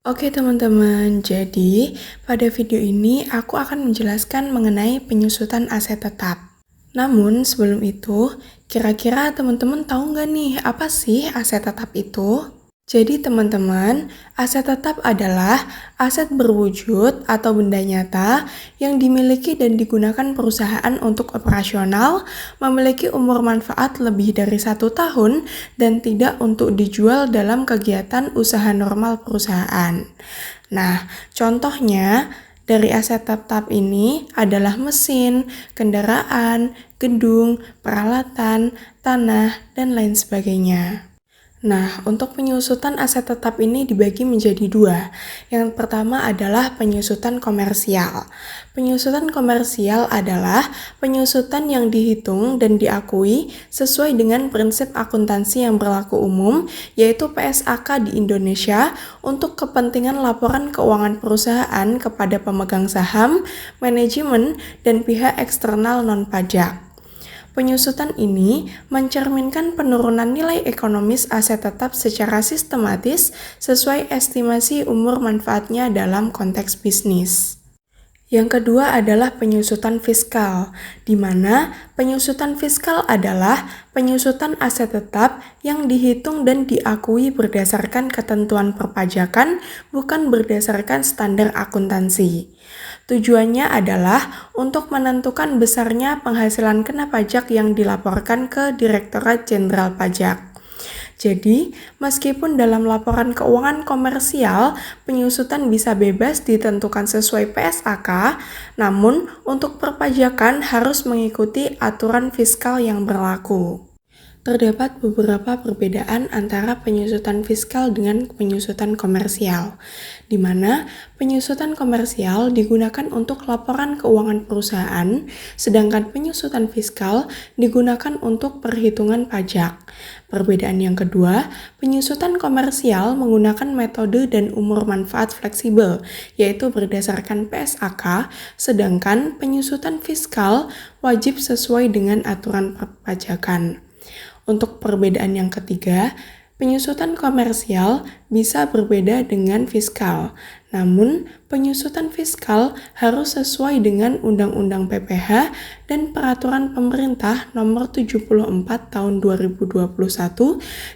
Oke teman-teman, jadi pada video ini aku akan menjelaskan mengenai penyusutan aset tetap. Namun sebelum itu, kira-kira teman-teman tahu nggak nih apa sih aset tetap itu? Jadi teman-teman, aset tetap adalah aset berwujud atau benda nyata yang dimiliki dan digunakan perusahaan untuk operasional, memiliki umur manfaat lebih dari 1 tahun, dan tidak untuk dijual dalam kegiatan usaha normal perusahaan. Nah, contohnya dari aset tetap ini adalah mesin, kendaraan, gedung, peralatan, tanah, dan lain sebagainya. Nah, untuk penyusutan aset tetap ini dibagi menjadi dua. Yang pertama adalah penyusutan komersial. Penyusutan komersial adalah penyusutan yang dihitung dan diakui sesuai dengan prinsip akuntansi yang berlaku umum, yaitu PSAK di Indonesia untuk kepentingan laporan keuangan perusahaan kepada pemegang saham, manajemen, dan pihak eksternal non-pajak. Penyusutan ini mencerminkan penurunan nilai ekonomis aset tetap secara sistematis sesuai estimasi umur manfaatnya dalam konteks bisnis. Yang kedua adalah penyusutan fiskal, di mana penyusutan fiskal adalah penyusutan aset tetap yang dihitung dan diakui berdasarkan ketentuan perpajakan, bukan berdasarkan standar akuntansi. Tujuannya adalah untuk menentukan besarnya penghasilan kena pajak yang dilaporkan ke Direktorat Jenderal Pajak. Jadi, meskipun dalam laporan keuangan komersial, penyusutan bisa bebas ditentukan sesuai PSAK, namun untuk perpajakan harus mengikuti aturan fiskal yang berlaku. Terdapat beberapa perbedaan antara penyusutan fiskal dengan penyusutan komersial, di mana penyusutan komersial digunakan untuk laporan keuangan perusahaan, sedangkan penyusutan fiskal digunakan untuk perhitungan pajak. Perbedaan yang kedua, penyusutan komersial menggunakan metode dan umur manfaat fleksibel, yaitu berdasarkan PSAK, sedangkan penyusutan fiskal wajib sesuai dengan aturan perpajakan. Untuk perbedaan yang ketiga, penyusutan komersial bisa berbeda dengan fiskal, namun penyusutan fiskal harus sesuai dengan Undang-Undang PPh dan Peraturan Pemerintah Nomor 74 Tahun 2021,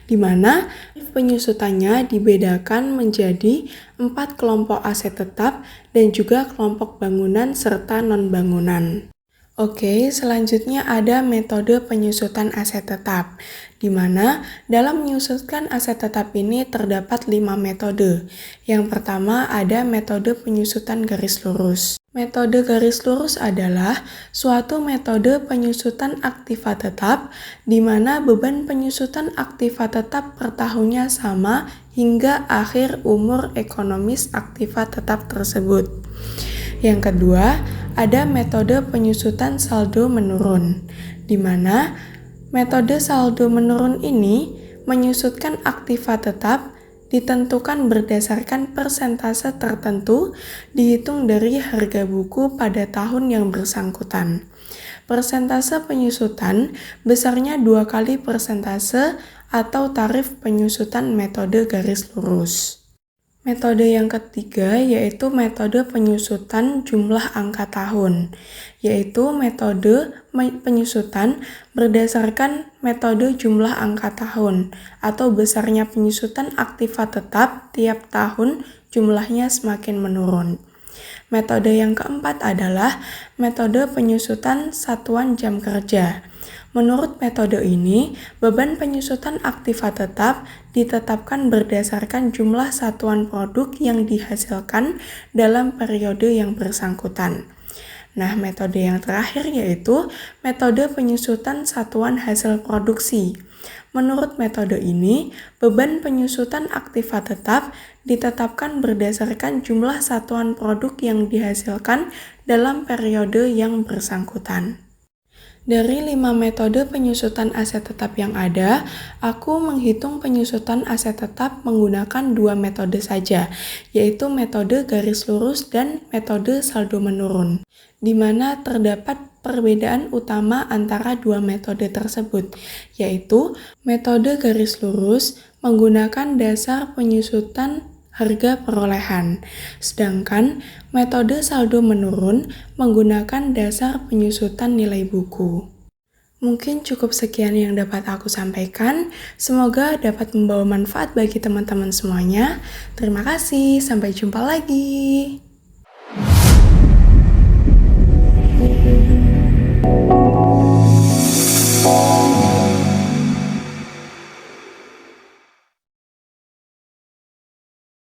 di mana penyusutannya dibedakan menjadi 4 kelompok aset tetap dan juga kelompok bangunan serta non-bangunan. Oke, selanjutnya ada metode penyusutan aset tetap, di mana dalam menyusunkan aset tetap ini terdapat 5 metode. Yang pertama ada metode penyusutan garis lurus. Metode garis lurus adalah suatu metode penyusutan aktiva tetap, di mana beban penyusutan aktiva tetap per tahunnya sama hingga akhir umur ekonomis aktiva tetap tersebut. Yang kedua, ada metode penyusutan saldo menurun, di mana metode saldo menurun ini menyusutkan aktiva tetap ditentukan berdasarkan persentase tertentu dihitung dari harga buku pada tahun yang bersangkutan. Persentase penyusutan besarnya 2 kali persentase atau tarif penyusutan metode garis lurus. Metode yang ketiga yaitu metode penyusutan jumlah angka tahun, yaitu metode penyusutan berdasarkan metode jumlah angka tahun atau besarnya penyusutan aktiva tetap tiap tahun jumlahnya semakin menurun. Metode yang keempat adalah metode penyusutan satuan jam kerja. Menurut metode ini, beban penyusutan aktiva tetap ditetapkan berdasarkan jumlah satuan produk yang dihasilkan dalam periode yang bersangkutan. Nah, metode yang terakhir yaitu metode penyusutan satuan hasil produksi. Menurut metode ini, beban penyusutan aktiva tetap ditetapkan berdasarkan jumlah satuan produk yang dihasilkan dalam periode yang bersangkutan. Dari 5 metode penyusutan aset tetap yang ada, aku menghitung penyusutan aset tetap menggunakan 2 metode saja, yaitu metode garis lurus dan metode saldo menurun, di mana terdapat perbedaan utama antara 2 metode tersebut, yaitu metode garis lurus menggunakan dasar penyusutan harga perolehan. Sedangkan metode saldo menurun menggunakan dasar penyusutan nilai buku. Mungkin cukup sekian yang dapat aku sampaikan. Semoga dapat membawa manfaat bagi teman-teman semuanya. Terima kasih, sampai jumpa lagi.